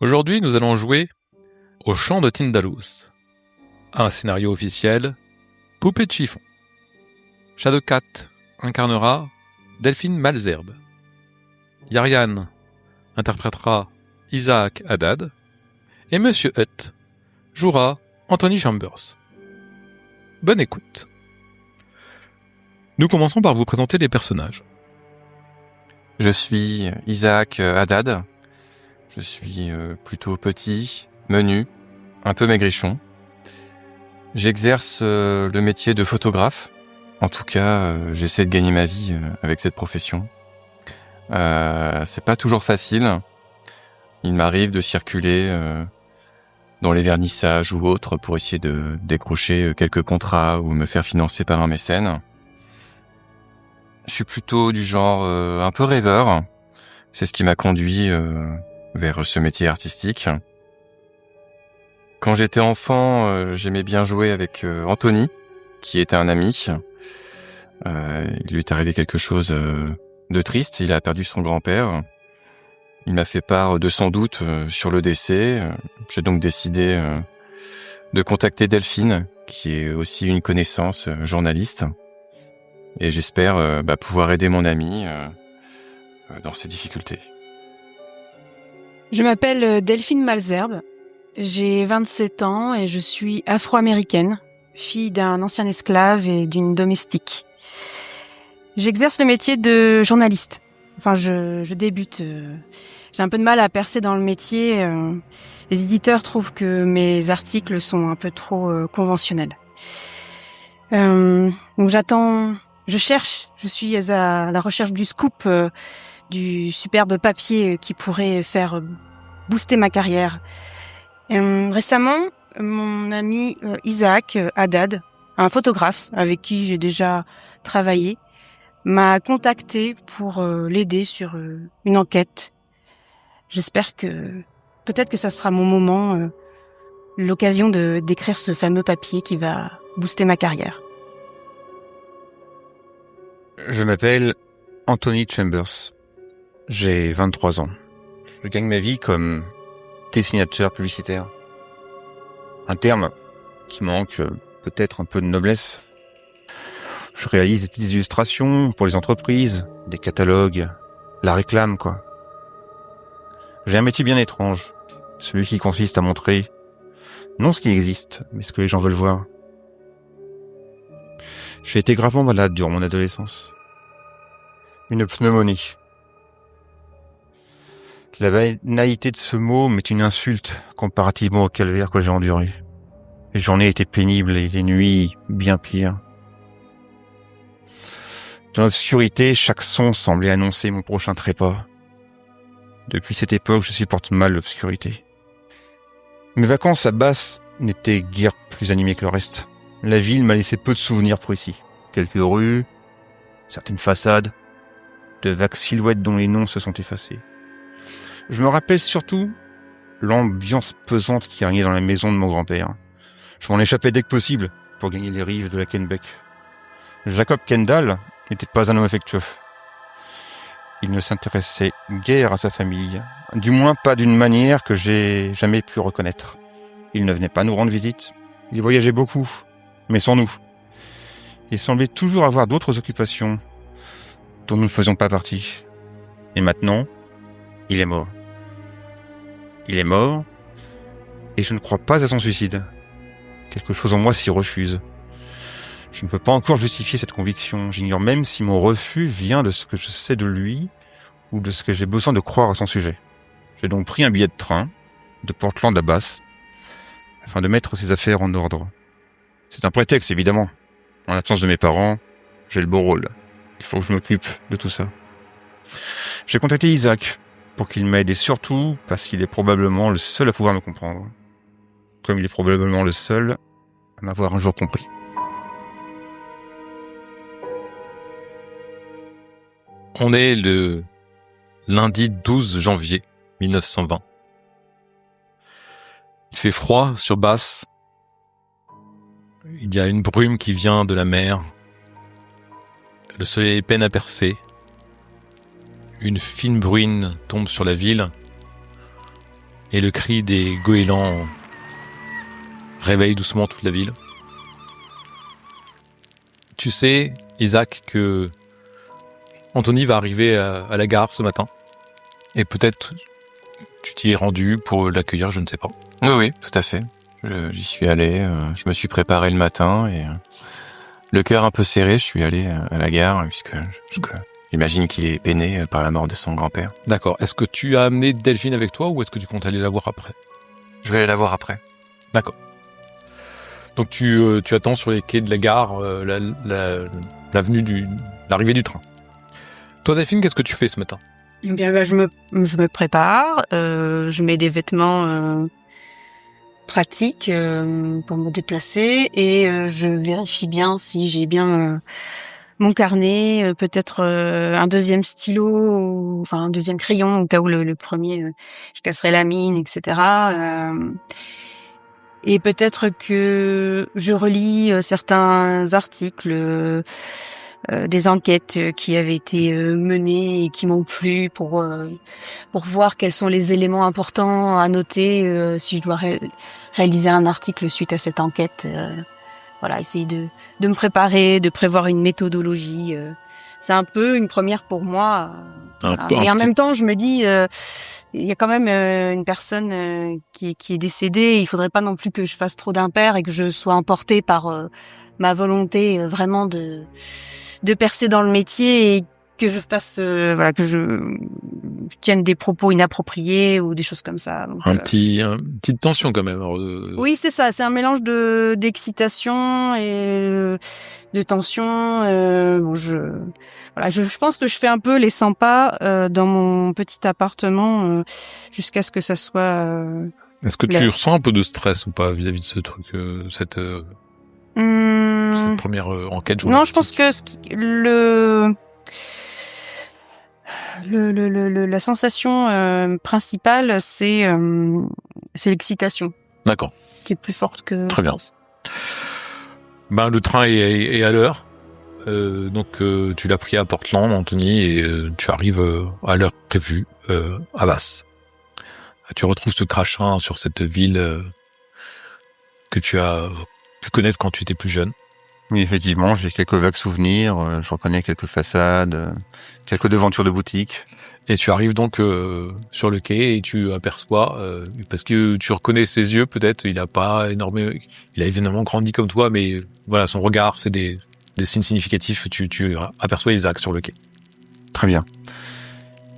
Aujourd'hui, nous allons jouer au chant de Tindalus. Un scénario officiel, Poupée de chiffon. Shadowcat incarnera Delphine Malzerbe. Yarian interprétera Isaac Haddad. Et Monsieur Hutt jouera Anthony Chambers. Bonne écoute. Nous commençons par vous présenter les personnages. Je suis Isaac Haddad. Je suis plutôt petit, menu, un peu maigrichon. J'exerce le métier de photographe. En tout cas, j'essaie de gagner ma vie avec cette profession. C'est pas toujours facile. Il m'arrive de circuler dans les vernissages ou autres pour essayer de décrocher quelques contrats ou me faire financer par un mécène. Je suis plutôt du genre un peu rêveur. C'est ce qui m'a conduit vers ce métier artistique. Quand j'étais enfant, j'aimais bien jouer avec Anthony, qui était un ami. Il lui est arrivé quelque chose de triste, il a perdu son grand-père. Il m'a fait part de son doute sur le décès. J'ai donc décidé de contacter Delphine, qui est aussi une connaissance journaliste. Et j'espère pouvoir aider mon ami dans ses difficultés. Je m'appelle Delphine Malzerbe, j'ai 27 ans et je suis afro-américaine, fille d'un ancien esclave et d'une domestique. J'exerce le métier de journaliste. Enfin, je débute. J'ai un peu de mal à percer dans le métier. Les éditeurs trouvent que mes articles sont un peu trop conventionnels. Donc je suis à la recherche du scoop, du superbe papier qui pourrait faire booster ma carrière. Récemment, mon ami Isaac Haddad, un photographe avec qui j'ai déjà travaillé, m'a contacté pour l'aider sur une enquête. J'espère que peut-être que ça sera mon moment, l'occasion d'écrire ce fameux papier qui va booster ma carrière. Je m'appelle Anthony Chambers. J'ai 23 ans. Je gagne ma vie comme dessinateur publicitaire. Un terme qui manque peut-être un peu de noblesse. Je réalise des petites illustrations pour les entreprises, des catalogues, la réclame, quoi. J'ai un métier bien étrange, celui qui consiste à montrer non ce qui existe, mais ce que les gens veulent voir. J'ai été gravement malade durant mon adolescence. Une pneumonie. La banalité de ce mot m'est une insulte comparativement au calvaire que j'ai enduré. Les journées étaient pénibles et les nuits bien pires. Dans l'obscurité, chaque son semblait annoncer mon prochain trépas. Depuis cette époque, je supporte mal l'obscurité. Mes vacances à Basse n'étaient guère plus animées que le reste. La ville m'a laissé peu de souvenirs précis. Quelques rues, certaines façades, de vagues silhouettes dont les noms se sont effacés. Je me rappelle surtout l'ambiance pesante qui régnait dans la maison de mon grand-père. Je m'en échappais dès que possible pour gagner les rives de la Kennebec. Jacob Kendall n'était pas un homme affectueux. Il ne s'intéressait guère à sa famille, du moins pas d'une manière que j'ai jamais pu reconnaître. Il ne venait pas nous rendre visite, il voyageait beaucoup, mais sans nous. Il semblait toujours avoir d'autres occupations dont nous ne faisions pas partie. Et maintenant, il est mort. Il est mort, et je ne crois pas à son suicide. Quelque chose en moi s'y refuse. Je ne peux pas encore justifier cette conviction. J'ignore même si mon refus vient de ce que je sais de lui ou de ce que j'ai besoin de croire à son sujet. J'ai donc pris un billet de train de Portland à Basse afin de mettre ses affaires en ordre. C'est un prétexte, évidemment. En l'absence de mes parents, j'ai le beau rôle. Il faut que je m'occupe de tout ça. J'ai contacté Isaac pour qu'il m'aide et surtout parce qu'il est probablement le seul à pouvoir me comprendre. Comme il est probablement le seul à m'avoir un jour compris. On est le lundi 12 janvier 1920. Il fait froid sur Basse. Il y a une brume qui vient de la mer. Le soleil peine à percer. Une fine bruine tombe sur la ville. et le cri des goélands réveille doucement toute la ville. Tu sais, Isaac, que Anthony va arriver à la gare ce matin. Et peut-être tu t'y es rendu pour l'accueillir, je ne sais pas. Oui, tout à fait. J'y suis allé, je me suis préparé le matin et le cœur un peu serré, je suis allé à la gare puisque j'imagine qu'il est peiné par la mort de son grand-père. D'accord. Est-ce que tu as amené Delphine avec toi ou est-ce que tu comptes aller la voir après? Je vais aller la voir après. D'accord. Donc tu attends sur les quais de la gare l'arrivée du train. Toi, Delphine, qu'est-ce que tu fais ce matin? Eh bien, je me prépare, je mets des vêtements pratiques pour me déplacer et je vérifie bien si j'ai bien mon carnet, peut-être un deuxième stylo, enfin un deuxième crayon au cas où le premier je casserai la mine, etc. Et peut-être que je relis certains articles, des enquêtes qui avaient été menées et qui m'ont plu pour voir quels sont les éléments importants à noter si je dois réaliser un article suite à cette enquête. Voilà, essayer de me préparer, de prévoir une méthodologie. C'est un peu une première pour moi. Et en même temps, je me dis, il y a quand même une personne qui est décédée. Il faudrait pas non plus que je fasse trop d'impair et que je sois emportée par ma volonté vraiment de percer dans le métier et que je fasse que je tienne des propos inappropriés ou des choses comme ça. Donc, une petite tension quand même. Oui, c'est ça, c'est un mélange d'excitation et de tension. Je pense que je fais un peu les 100 pas dans mon petit appartement jusqu'à ce que ça soit Est-ce que tu ressens un peu de stress ou pas vis-à-vis de ce truc, cette première enquête journalistique? Non, je pense que la sensation principale, c'est l'excitation. D'accord. Qui est plus forte que très le bien. stress. Ben le train est à l'heure, donc tu l'as pris à Portland, Anthony, et tu arrives à l'heure prévue à Bass. Tu retrouves ce crachin sur cette ville que tu connaisses quand tu étais plus jeune. Oui, effectivement, j'ai quelques vagues souvenirs, je reconnais quelques façades, quelques devantures de boutiques. Et tu arrives donc sur le quai et tu aperçois, parce que tu reconnais ses yeux peut-être, il a évidemment grandi comme toi, mais voilà, son regard, c'est des signes significatifs, tu aperçois Isaac sur le quai. Très bien.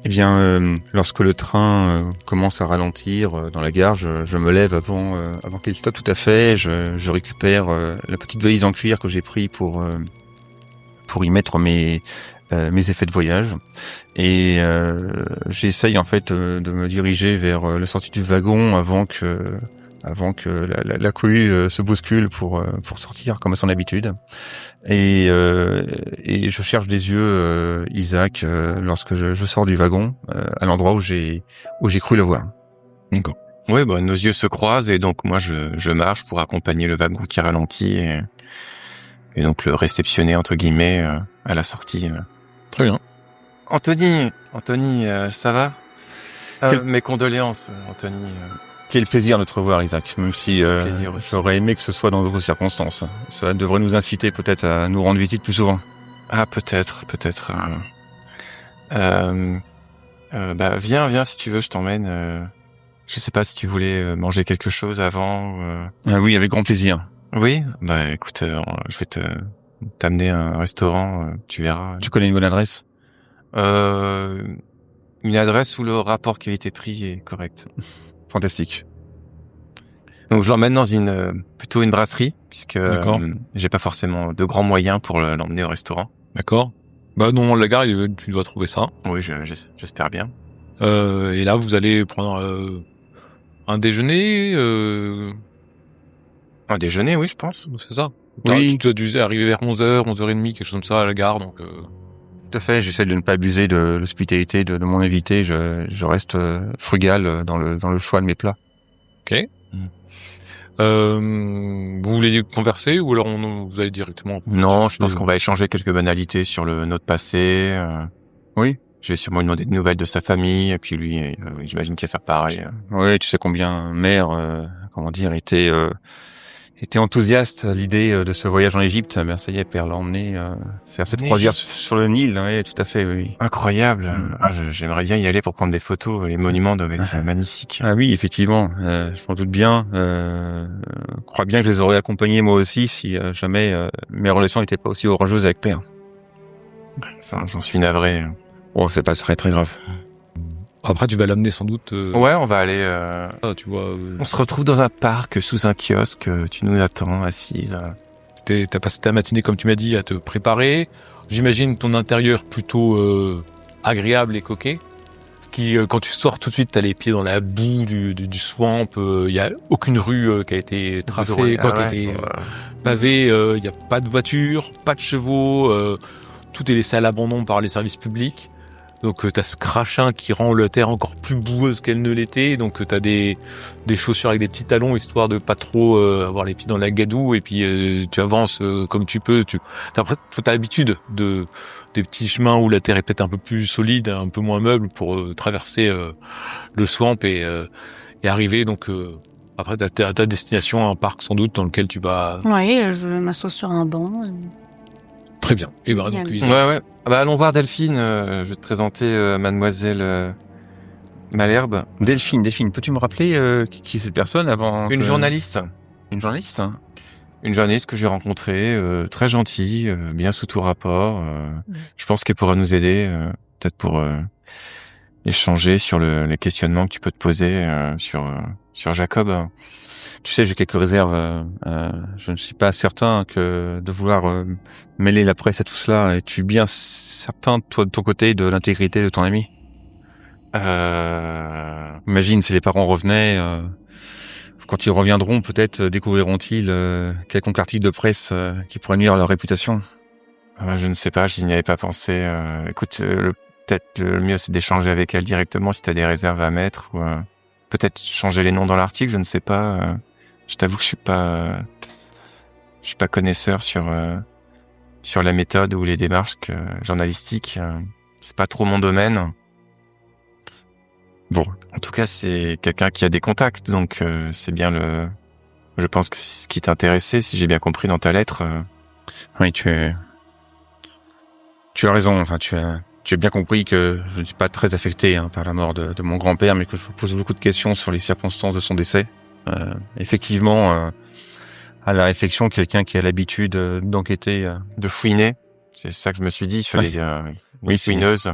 Eh bien, lorsque le train commence à ralentir dans la gare, je me lève avant qu'il stoppe tout à fait. Je récupère la petite valise en cuir que j'ai pris pour y mettre mes effets de voyage. Et j'essaye en fait de me diriger vers la sortie du wagon avant que la cohue se bouscule pour sortir comme à son habitude. Et je cherche des yeux Isaac lorsque je sors du wagon à l'endroit où j'ai cru le voir. D'accord. Oui, nos yeux se croisent et donc moi je marche pour accompagner le wagon qui ralentit et donc le réceptionner entre guillemets à la sortie. Très bien. Anthony, ça va? Mes condoléances, Anthony. Quel plaisir de te revoir, Isaac, même si j'aurais aimé que ce soit dans d'autres circonstances. Ça devrait nous inciter peut-être à nous rendre visite plus souvent. Ah, peut-être. Viens si tu veux, je t'emmène. Je sais pas si tu voulais manger quelque chose avant. Ah oui, avec grand plaisir. Oui, écoute, je vais t'amener à un restaurant, tu verras. Tu connais une bonne adresse? Une adresse où le rapport qualité-prix est correct. Fantastique. Donc je l'emmène dans plutôt une brasserie puisque j'ai pas forcément de grands moyens pour l'emmener au restaurant. D'accord. Non, la gare, tu dois trouver ça. Oui, j'espère bien. Et là, vous allez prendre un déjeuner. Un déjeuner, oui, je pense. C'est ça. Oui. Tu as dû arriver vers 11h, 11h30, quelque chose comme ça à la gare, donc. Tout à fait. J'essaie de ne pas abuser de l'hospitalité de mon invité. Je reste frugal dans le choix de mes plats. Ok. Vous voulez converser ou alors vous allez directement? Non, je pense qu'on va échanger quelques banalités sur notre passé. Oui. Je vais sûrement lui demander des nouvelles de sa famille, et puis lui, j'imagine qu'il va faire pareil. Oui, tu sais combien mère, était enthousiaste à l'idée de ce voyage en Égypte. Ben ça y est, père l'a emmené faire cette croisière sur le Nil. Oui, tout à fait, oui. Incroyable. J'aimerais bien y aller pour prendre des photos. Les monuments doivent être magnifiques. Ah oui, effectivement. Je m'en doute bien. Je crois bien que je les aurais accompagnés moi aussi si jamais mes relations n'étaient pas aussi orageuses avec père. Enfin, j'en suis navré. Bon, c'est pas très grave. Après, tu vas l'amener sans doute. Ouais, on va aller. Tu vois. On se retrouve dans un parc, sous un kiosque. Tu nous attends, assise. T'as passé ta matinée, comme tu m'as dit, à te préparer. J'imagine ton intérieur plutôt agréable et coquet. Quand tu sors tout de suite, t'as les pieds dans la boue du swamp. Il y a aucune rue qui a été tracée, qui a été pavée. Il y a pas de voiture, pas de chevaux. Tout est laissé à l'abandon par les services publics. Donc t'as ce crachin qui rend la terre encore plus boueuse qu'elle ne l'était. Donc t'as des chaussures avec des petits talons histoire de pas trop avoir les pieds dans la gadoue. Et puis tu avances comme tu peux. T'as l'habitude des petits chemins où la terre est peut-être un peu plus solide, un peu moins meuble pour traverser le swamp et arriver. Donc après t'as ta destination, un parc sans doute dans lequel tu vas. Oui, je m'assois sur un banc. Très bien. Et ben donc ouais. Bah allons voir Delphine. Je vais te présenter Mademoiselle Malherbe. Delphine, peux-tu me rappeler qui est cette personne avant? Une journaliste. Une journaliste. Une journaliste que j'ai rencontrée, très gentille, bien sous tout rapport. Je pense qu'elle pourra nous aider, peut-être pour échanger sur les questionnements que tu peux te poser sur Jacob. Tu sais, j'ai quelques réserves. Je ne suis pas certain que de vouloir mêler la presse à tout cela. Es-tu bien certain, toi, de ton côté, de l'intégrité de ton ami? Imagine si les parents revenaient. Quand ils reviendront, peut-être découvriront-ils quelconque article de presse qui pourrait nuire à leur réputation. Je ne sais pas, je n'y avais pas pensé. Écoute, peut-être le mieux, c'est d'échanger avec elle directement si tu as des réserves à mettre. Ou peut-être changer les noms dans l'article, je ne sais pas. Je t'avoue que je suis pas connaisseur sur la méthode ou les démarches journalistiques. C'est pas trop mon domaine. Bon, en tout cas, c'est quelqu'un qui a des contacts, donc c'est bien je pense que c'est ce qui t'intéressait, si j'ai bien compris dans ta lettre. Oui, tu as raison. Enfin, tu as bien compris que je ne suis pas très affecté par la mort de mon grand-père, mais que je me pose beaucoup de questions sur les circonstances de son décès. Effectivement, à la réflexion, quelqu'un qui a l'habitude d'enquêter, de fouiner, c'est ça que je me suis dit. Il fallait une fouineuse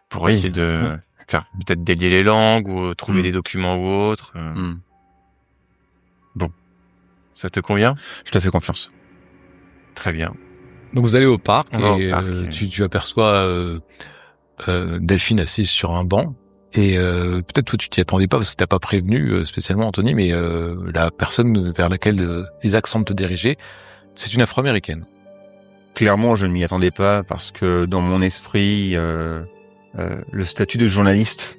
pour essayer de faire peut-être délier les langues ou trouver des documents ou autres. Bon, ça te convient? Je te fais confiance. Très bien. Donc vous allez au parc et tu aperçois Delphine assise sur un banc. Et peut-être toi tu t'y attendais pas parce que t'as pas prévenu spécialement Anthony, mais la personne vers laquelle Isaac semble te diriger, c'est une Afro-américaine. Clairement, je ne m'y attendais pas parce que dans mon esprit, le statut de journaliste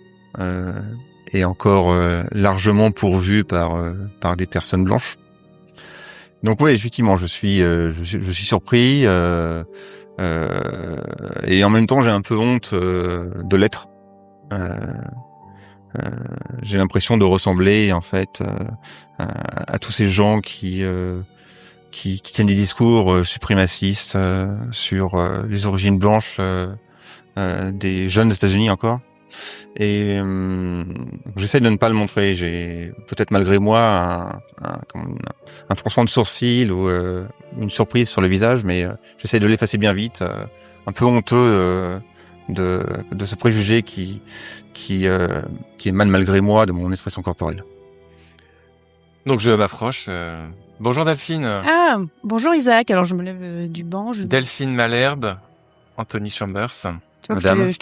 est encore largement pourvu par des personnes blanches. Donc oui, effectivement, je suis surpris et en même temps j'ai un peu honte de l'être. J'ai l'impression de ressembler en fait à tous ces gens qui tiennent des discours suprémacistes sur les origines blanches des jeunes des États-Unis encore. Et j'essaie de ne pas le montrer. J'ai peut-être malgré moi un froncement de sourcil ou une surprise sur le visage, mais j'essaie de l'effacer bien vite, un peu honteux de ce préjugé qui émane malgré moi de mon expression corporelle. Donc je m'approche. Bonjour Delphine. Ah, bonjour Isaac. Alors je me lève du banc. Delphine Malherbe, Anthony Chambers. Tu vois que je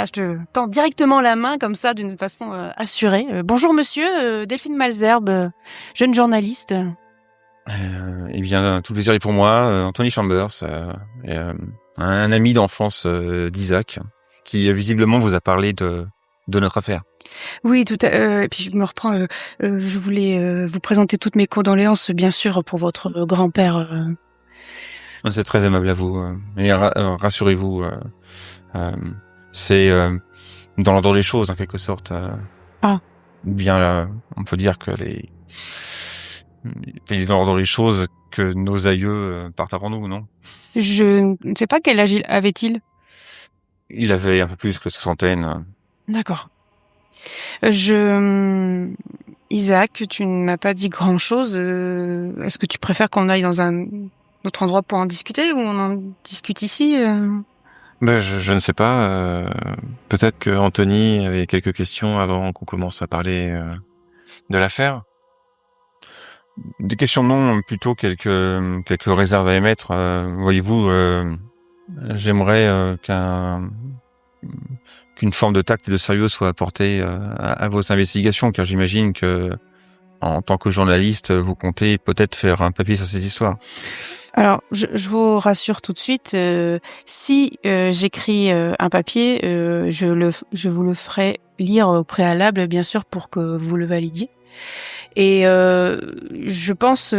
te tends directement la main comme ça d'une façon assurée. Bonjour monsieur, Delphine Malherbe, jeune journaliste. Eh bien, tout le plaisir est pour moi. Anthony Chambers, un ami d'enfance d'Isaac, qui visiblement vous a parlé de notre affaire. Oui, et puis je me reprends. Je voulais vous présenter toutes mes condoléances, bien sûr, pour votre grand-père C'est très aimable à vous. Et rassurez-vous, c'est dans l'ordre des choses, en quelque sorte. Bien là, on peut dire que il est dans l'ordre des choses que nos aïeux partent avant nous, non? Je ne sais pas quel âge avait-il. Il avait un peu plus que soixantaine. D'accord. Isaac, tu ne m'as pas dit grand-chose. Est-ce que tu préfères qu'on aille dans un autre endroit pour en discuter ou on en discute ici Ben, je ne sais pas. Peut-être que Anthony avait quelques questions avant qu'on commence à parler de l'affaire. Des questions non, plutôt quelques réserves à émettre. Voyez-vous, j'aimerais qu'une forme de tact et de sérieux soit apportée à vos investigations, car j'imagine que en tant que journaliste, vous comptez peut-être faire un papier sur cette histoire. Alors, je vous rassure tout de suite, si j'écris un papier, je vous le ferai lire au préalable, bien sûr, pour que vous le validiez. Et je pense,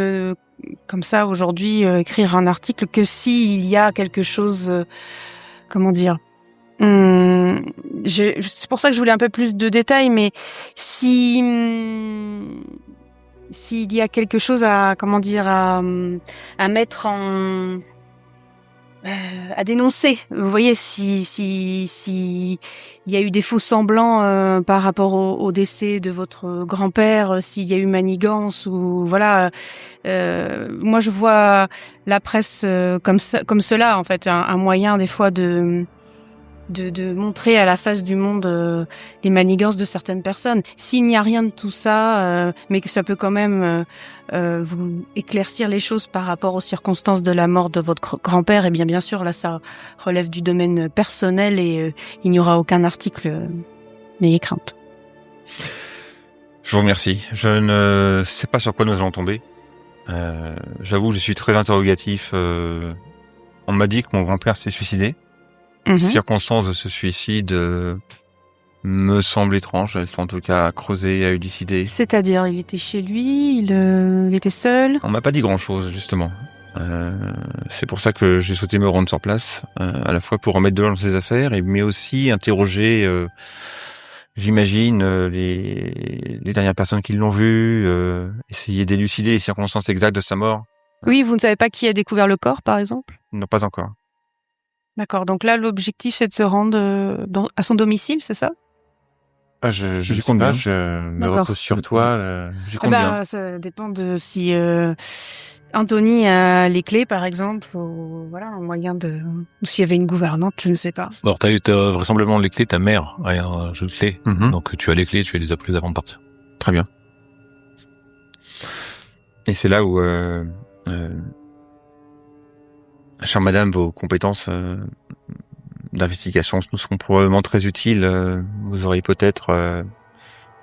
comme ça, aujourd'hui, écrire un article, que s'il y a quelque chose, comment dire, c'est pour ça que je voulais un peu plus de détails, mais s'il y a quelque chose à mettre à dénoncer, vous voyez, si il y a eu des faux semblants par rapport au décès de votre grand-père, s'il y a eu manigance ou voilà, moi je vois la presse comme cela en fait, un moyen des fois de montrer à la face du monde les manigances de certaines personnes. S'il n'y a rien de tout ça, mais que ça peut quand même vous éclaircir les choses par rapport aux circonstances de la mort de votre grand-père, et bien sûr, là, ça relève du domaine personnel et il n'y aura aucun article. N'ayez crainte. Je vous remercie. Je ne sais pas sur quoi nous allons tomber. J'avoue, je suis très interrogatif. On m'a dit que mon grand-père s'est suicidé. Les circonstances de ce suicide me semblent étranges. Elles sont en tout cas à creuser, à élucider. C'est-à-dire, il était chez lui, il était seul. On m'a pas dit grand-chose, justement. C'est pour ça que j'ai souhaité me rendre sur place, à la fois pour remettre de l'ordre dans ses affaires, mais aussi interroger, j'imagine, les dernières personnes qui l'ont vu, essayer d'élucider les circonstances exactes de sa mort. Oui, vous ne savez pas qui a découvert le corps, par exemple? Non, pas encore. D'accord, donc là, l'objectif, c'est de se rendre à son domicile, c'est ça? Je sais pas, je me repose sur toi. J'y compte bien. Ça dépend de si Anthony a les clés, par exemple, ou voilà, un moyen ou s'il y avait une gouvernante, je ne sais pas. Alors, t'as vraisemblablement les clés, ta mère a un jeu de clés. Donc, tu as les clés, tu les as prises avant de partir. Très bien. Et c'est là où, chère madame, vos compétences d'investigation nous seront probablement très utiles. Vous aurez peut-être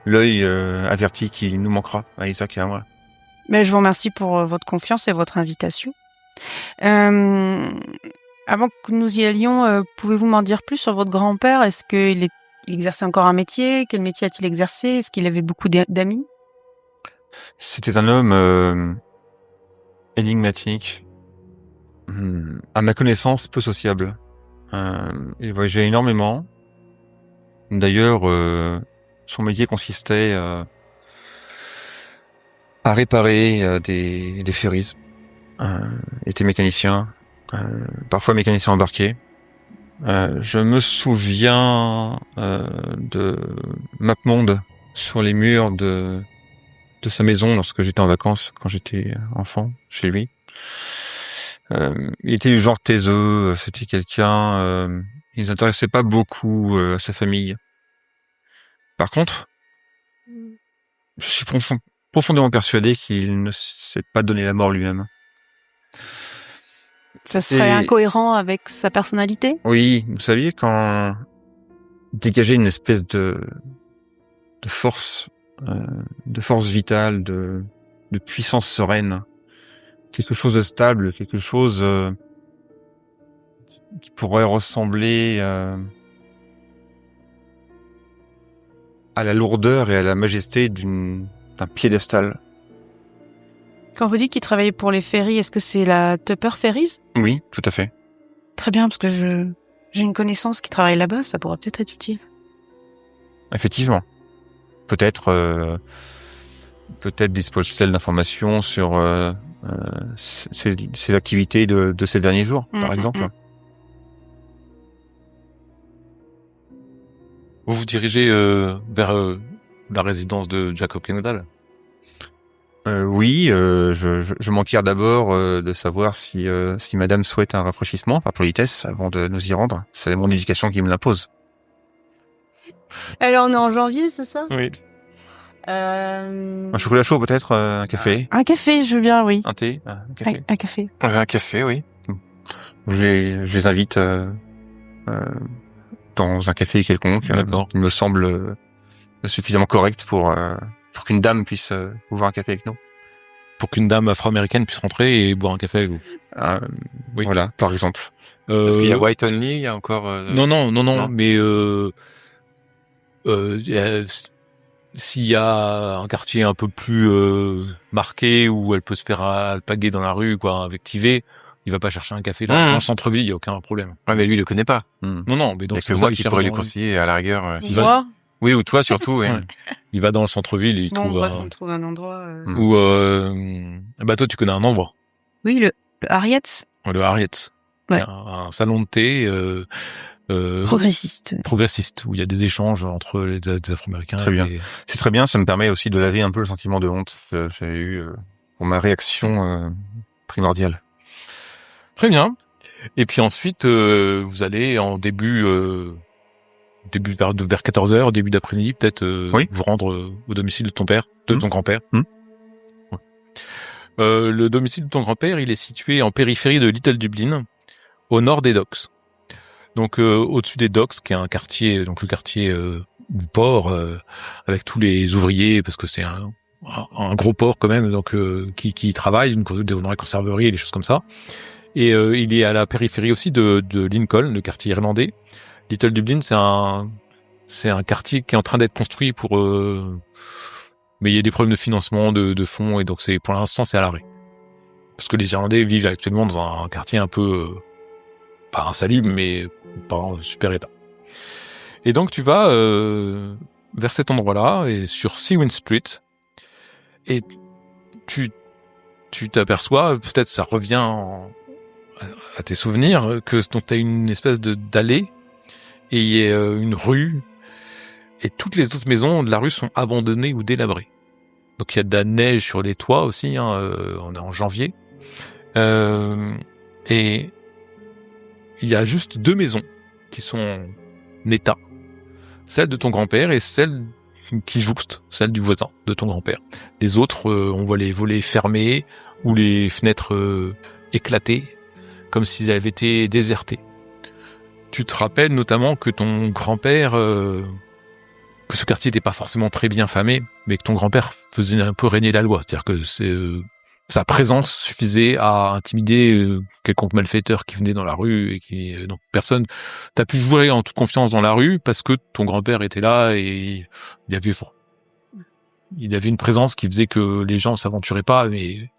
l'œil averti qui nous manquera à Isaac et à moi. Mais je vous remercie pour votre confiance et votre invitation. Avant que nous y allions, pouvez-vous m'en dire plus sur votre grand-père? Est-ce qu'il exerçait encore un métier? Quel métier a-t-il exercé? Est-ce qu'il avait beaucoup d'amis? C'était un homme énigmatique, à ma connaissance peu sociable. Il voyageait énormément. D'ailleurs, son métier consistait à réparer des ferries. Était mécanicien, parfois mécanicien embarqué. Je me souviens de MapMonde sur les murs de sa maison lorsque j'étais en vacances, quand j'étais enfant, chez lui. Il était du genre taiseux, c'était quelqu'un... il ne s'intéressait pas beaucoup à sa famille. Par contre, je suis profondément persuadé qu'il ne s'est pas donné la mort lui-même. Ça serait incohérent avec sa personnalité? Oui, vous saviez, quand dégageait une espèce de force vitale, de puissance sereine, quelque chose de stable, quelque chose qui pourrait ressembler à la lourdeur et à la majesté d'un piédestal. Quand vous dites qu'il travaillait pour les ferries, est-ce que c'est la Tupper Ferries? Oui, tout à fait. Très bien, parce que j'ai une connaissance qui travaille là-bas, ça pourrait peut-être être utile. Effectivement. Peut-être dispose-t-elle d'informations sur ses activités de ces derniers jours, par exemple. Vous vous dirigez vers la résidence de Jacob Kenedal. Oui, je m'enquière d'abord de savoir si Madame souhaite un rafraîchissement par politesse avant de nous y rendre. C'est mon éducation qui me l'impose. Alors, on est en janvier, c'est ça? Oui. Un chocolat chaud peut-être, un café, Un café, je veux bien, oui. Un thé, un café. Un café. Un café, oui. je les invite dans un café quelconque. D'accord. Il me semble suffisamment correct pour qu'une dame puisse ouvrir un café avec nous. Pour qu'une dame afro-américaine puisse rentrer et boire un café avec vous. Oui. Voilà, par exemple. Parce qu'il y a White Only, il y a encore... Non, mais s'il y a un quartier un peu plus marqué où elle peut se faire alpaguer dans la rue, quoi, invectiver, il va pas chercher un café dans le centre-ville, il y a aucun problème. Ouais, mais lui, il le connaît pas. Non, mais Il y donc a que moi qui pourrais lui conseiller à la rigueur. Moi? Oui, ou toi surtout, oui. Ouais. Il va dans le centre-ville et il Bon, trouve bref, on trouve un endroit... ou bah toi tu connais un endroit, Oui, le Harriet's. le Harriet's. Ouais. Un salon de thé progressiste où il y a des échanges entre les Afro-Américains. Très bien. C'est très bien, ça me permet aussi de laver un peu le sentiment de honte que j'ai eu pour ma réaction primordiale. Très bien. Et puis ensuite, vous allez en début vers 14h, début d'après-midi, peut-être vous rendre au domicile de ton père, de ton grand-père. Ouais. Le domicile de ton grand-père, il est situé en périphérie de Little Dublin, au nord des docks. Donc au-dessus des docks, qui est un quartier, donc le quartier du port, avec tous les ouvriers, parce que c'est un gros port quand même, donc qui travaillent, dans la conserverie et des choses comme ça. Et il est à la périphérie aussi de Lincoln, le quartier irlandais. Little Dublin, c'est un quartier qui est en train d'être construit pour mais il y a des problèmes de financement, de fonds, et donc pour l'instant c'est à l'arrêt. Parce que les Irlandais vivent actuellement dans un quartier un peu pas insalubre, mais pas en super état. Et donc tu vas vers cet endroit-là, et sur Sewin Street, et tu t'aperçois, peut-être ça revient à tes souvenirs, que donc t'as une espèce d'allée, et il y a une rue, et toutes les autres maisons de la rue sont abandonnées ou délabrées. Donc il y a de la neige sur les toits aussi, on est en janvier. Et il y a juste 2 maisons qui sont en état. Celle de ton grand-père et celle qui jouxte, celle du voisin de ton grand-père. Les autres, on voit les volets fermés ou les fenêtres éclatées, comme s'ils avaient été désertés. Tu te rappelles notamment que ton grand-père, que ce quartier n'était pas forcément très bien famé, mais que ton grand-père faisait un peu régner la loi. C'est-à-dire que sa présence suffisait à intimider quelconque malfaiteur qui venait dans la rue, et donc personne. T'as pu jouer en toute confiance dans la rue parce que ton grand-père était là, et il avait une présence qui faisait que les gens s'aventuraient pas, mais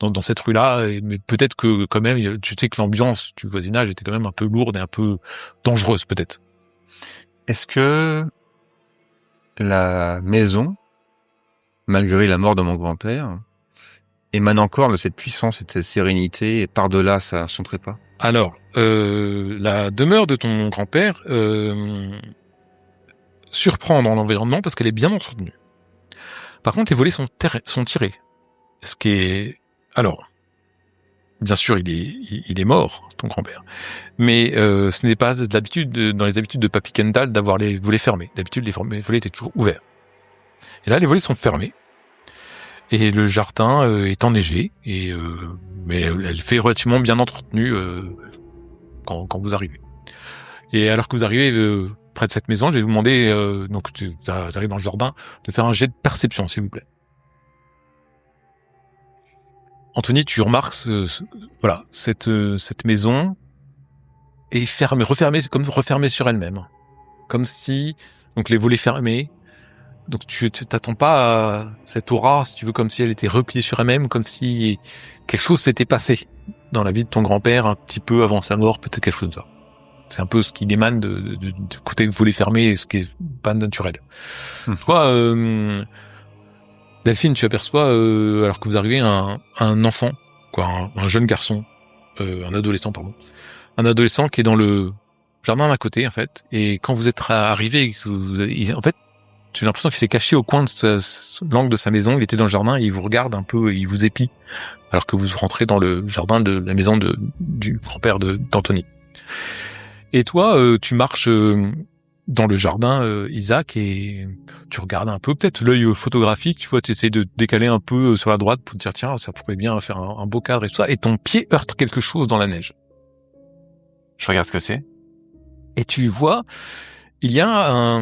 dans cette rue-là. Mais peut-être que quand même, tu sais que l'ambiance du voisinage était quand même un peu lourde et un peu dangereuse, peut-être. Est-ce que la maison, malgré la mort de mon grand-père, émane encore de cette puissance et de cette sérénité, et par-delà son trépas? Alors, la demeure de ton grand-père surprend dans l'environnement parce qu'elle est bien entretenue. Par contre, les volets sont tirés. Ce qui est... Alors, bien sûr, il est mort, ton grand-père. Mais ce n'est pas d'habitude, dans les habitudes de Papy Kendall, d'avoir les volets fermés. D'habitude, les volets étaient toujours ouverts. Et là, les volets sont fermés. Et le jardin est enneigé, mais elle fait relativement bien entretenue quand vous arrivez. Et alors que vous arrivez près de cette maison, je vais vous demander, donc vous arrivez dans le jardin, de faire un jet de perception, s'il vous plaît. Anthony, tu remarques cette maison est refermée sur elle-même, comme si donc les volets fermés, Donc tu t'attends pas à cette aura, si tu veux, comme si elle était repliée sur elle-même, comme si quelque chose s'était passé dans la vie de ton grand-père un petit peu avant sa mort, peut-être quelque chose comme ça. C'est un peu ce qui émane de côté de volet fermé, ce qui est pas naturel. Toi, Delphine, tu aperçois, alors que vous arrivez, un enfant, quoi, un jeune garçon, un adolescent, pardon. Un adolescent qui est dans le jardin d'à côté, en fait. Et quand vous êtes arrivé, et que en fait, j'ai l'impression qu'il s'est caché au coin de l'angle de sa maison. Il était dans le jardin et il vous regarde un peu, et il vous épie, alors que vous rentrez dans le jardin de la maison du grand-père d'Anthony. Et toi, tu marches dans le jardin, Isaac, et tu regardes un peu, peut-être l'œil photographique, tu vois, tu essaies de décaler un peu sur la droite pour te dire, tiens, ça pourrait bien faire un beau cadre et tout ça, et ton pied heurte quelque chose dans la neige. Je regarde ce que c'est. Et tu vois, il y a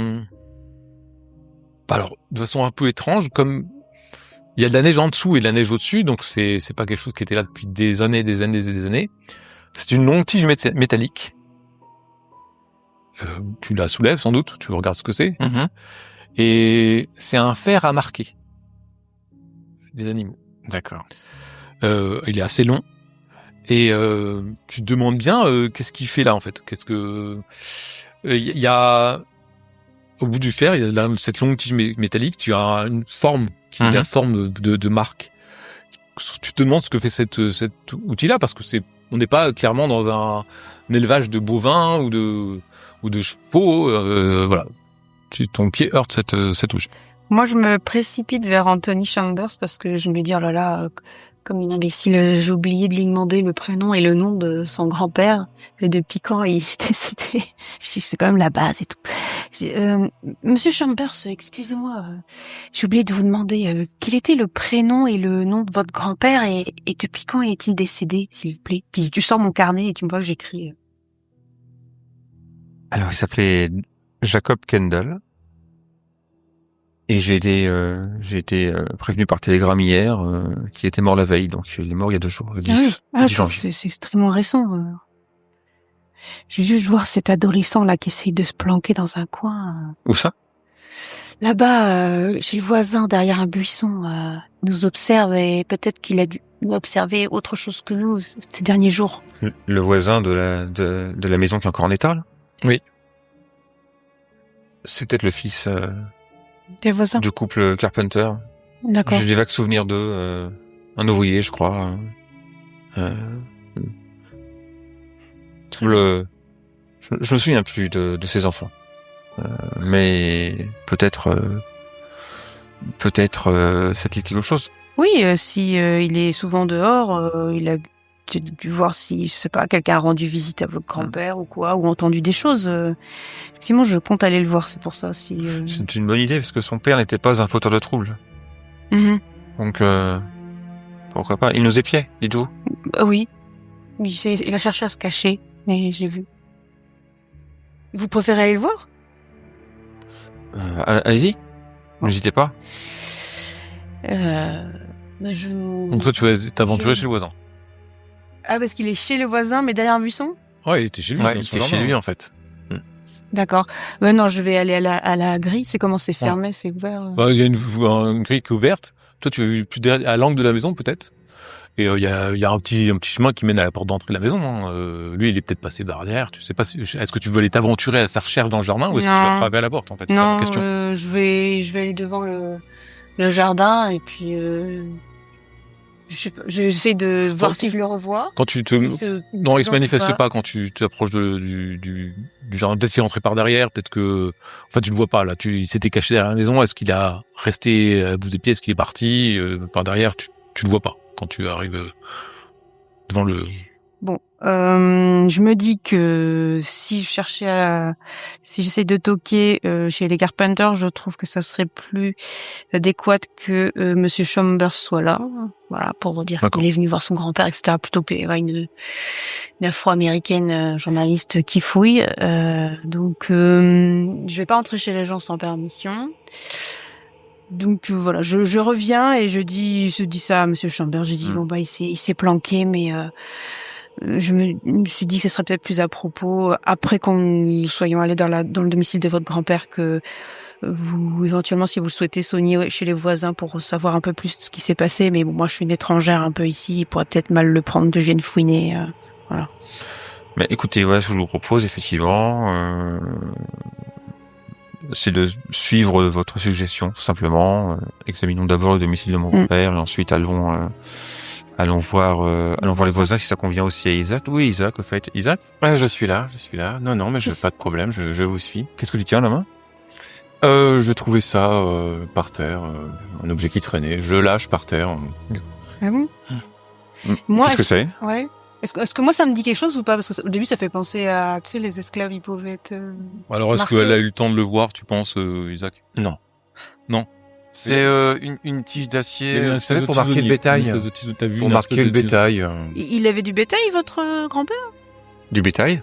alors, de façon un peu étrange, comme il y a de la neige en dessous et de la neige au-dessus, donc c'est pas quelque chose qui était là depuis des années, des années et des années. C'est une longue tige métallique. Tu la soulèves sans doute, tu regardes ce que c'est. Mm-hmm. Et c'est un fer à marquer des animaux. D'accord. Il est assez long. Et tu te demandes bien qu'est-ce qu'il fait là en fait. Qu'est-ce que il y a au bout du fer, il y a cette longue tige métallique. Tu as une forme qui est la forme de marque. Tu te demandes ce que fait cet outil-là parce que on n'est pas clairement dans un élevage de bovins ou de chevaux. Voilà. Ton pied heurte cette touche. Moi, je me précipite vers Anthony Chambers parce que je me dis, oh là là, comme une imbécile, j'ai oublié de lui demander le prénom et le nom de son grand-père. Et depuis quand il est décédé? C'est quand même la base et tout. Monsieur Chambers, excusez-moi, j'ai oublié de vous demander quel était le prénom et le nom de votre grand-père et depuis quand est-il décédé, s'il vous plaît? Puis tu sors mon carnet et tu me vois que j'écris. Alors, il s'appelait Jacob Kendall. Et j'ai été prévenu par télégramme hier qu'il était mort la veille, donc il est mort il y a 2 jours, le 10 janvier. C'est extrêmement récent. Je vais juste voir cet adolescent là qui essaye de se planquer dans un coin. Où ça? Là-bas, chez le voisin, derrière un buisson, nous observe et peut-être qu'il a dû nous observer autre chose que nous ces derniers jours. Le voisin de la maison qui est encore en état, là? Oui. C'est peut-être le fils Tes voisins? du couple Carpenter. D'accord. J'ai des vagues souvenirs d'eux, un ouvrier, je crois. Je me souviens plus de ses enfants. Mais peut-être ça dit quelque chose. Oui, si il est souvent dehors, il a dû voir si, je sais pas, quelqu'un a rendu visite à votre grand-père ou quoi, ou entendu des choses. Effectivement, je compte aller le voir, c'est pour ça. Si C'est une bonne idée parce que son père n'était pas un fauteur de troubles. Donc pourquoi pas? Il nous épiait, dis-tu? Oui. Il a cherché à se cacher, mais je l'ai vu. Vous préférez aller le voir? Allez-y, n'hésitez pas. Donc toi, tu vas t'aventurer chez le voisin. Ah, parce qu'il est chez le voisin, mais derrière un buisson? Ouais, il était chez lui. Ouais, il était chez lui en fait. D'accord. Non, je vais aller à la grille. C'est comment c'est fermé, c'est ouvert? Il y a une grille qui est ouverte. Toi, tu vas plus à l'angle de la maison peut-être. Et il y a un petit chemin qui mène à la porte d'entrée de la maison. Lui, il est peut-être passé derrière. Tu sais pas. Est-ce que tu veux aller t'aventurer à sa recherche dans le jardin ou est-ce que tu vas frapper à la porte en fait? Non, c'est ça la question. je vais aller devant le jardin et puis j'essaie de voir si je le revois. Quand tu te non, il se manifeste pas quand tu t'approches du jardin. Peut-être qu'il est rentré par derrière. Peut-être que enfin tu le vois pas là. Il s'était caché derrière la maison. Est-ce qu'il a resté à bout des pieds? Est-ce qu'il est parti par derrière? Tu le vois pas quand tu arrives devant le... Bon, je me dis que si j'essaie de toquer chez les Carpenters, je trouve que ça serait plus adéquat que Monsieur Chambers soit là, voilà, pour dire qu'il est venu voir son grand-père, etc., plutôt qu'il y ait une Afro-américaine journaliste qui fouille. Donc, je vais pas entrer chez les gens sans permission. Donc voilà, je reviens et je dis ça à Monsieur Chambers. Je dis bon bah il s'est planqué, mais je me suis dit que ce serait peut-être plus à propos après quand nous soyons allés dans le domicile de votre grand-père que vous, éventuellement, si vous le souhaitez, sogner chez les voisins pour savoir un peu plus de ce qui s'est passé. Mais bon, moi, je suis une étrangère un peu ici. Il pourrait peut-être mal le prendre de vienne fouiner. Voilà. Mais écoutez, voilà ce que je vous propose, effectivement, c'est de suivre votre suggestion, tout simplement. Examinons d'abord le domicile de mon père et ensuite allons voir les voisins si ça convient aussi à Isaac. Oui, Isaac, au fait. Isaac? Je suis là. Non, mais pas de problème, je vous suis. Qu'est-ce que tu tiens à la main? Je trouvais ça par terre, un objet qui traînait. Je le lâche par terre. Ah bon? Moi, Qu'est-ce que c'est? Ouais. Est-ce que moi ça me dit quelque chose ou pas? Parce que au début ça fait penser à, tu sais, les esclaves, ils pouvaient être... Alors, est-ce marqués. qu'elle a eu le temps de le voir, tu penses, Isaac? Non. Non. C'est une tige Il y d'acier, avait une vous espèce savez, de pour marquer le tisonnier. bétail. Une espèce de tisonnier. T'as vu Pour une marquer espèce le de tisonnier. bétail. Il avait du bétail, votre grand-père? Du bétail?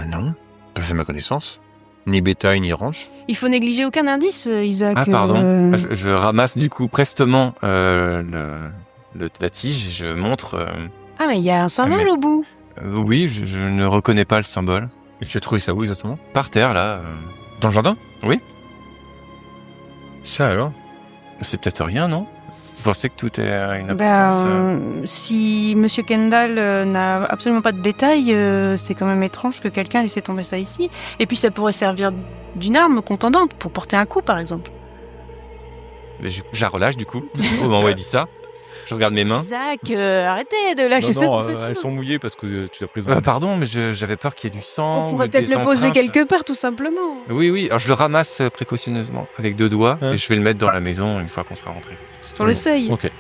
Non. Pas fait ma connaissance. Ni bétail, ni ranch. Il faut négliger aucun indice, Isaac. Ah, pardon. Je ramasse du coup prestement la tige et je montre... Ah, mais il y a un symbole mais- au bout. oui, je ne reconnais pas le symbole. Et tu as trouvé ça où exactement? Par terre, là. Dans le jardin? Oui. Ça alors? C'est peut-être rien, non? Vous pensez que tout est une importance Si Monsieur Kendall n'a absolument pas de bétail, c'est quand même étrange que quelqu'un ait laissé tomber ça ici. Et puis ça pourrait servir d'une arme contondante pour porter un coup, par exemple. Mais je la relâche du coup, au moment où elle dit ça. Je regarde mes mains. Isaac, arrêtez de lâcher Non, ce elles sont mouillées parce que tu l'as prise. Pardon, mais j'avais peur qu'il y ait du sang. On ou pourrait des peut-être le poser empreintes. quelque part, tout simplement. Oui, alors je le ramasse précautionneusement avec 2 doigts Hein et je vais le mettre dans la maison une fois qu'on sera rentré. Sur le seuil. Ok.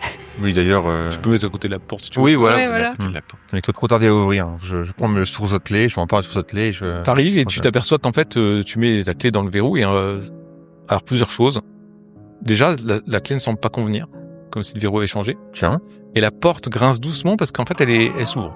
Oui, d'ailleurs, Tu peux mettre à côté de la porte si tu veux. Oui, voilà. Ouais, vous voilà. mettez la porte. il faut trop tarder à ouvrir. Je prends le trousseau de clés, je m'en parle le trousseau de clés, T'arrives et tu Ok. t'aperçois qu'en fait, tu mets ta clé dans le verrou et alors plusieurs choses. Déjà, la clé ne semble pas convenir, comme si le verrou avait changé. Tiens. Et la porte grince doucement parce qu'en fait, elle s'ouvre.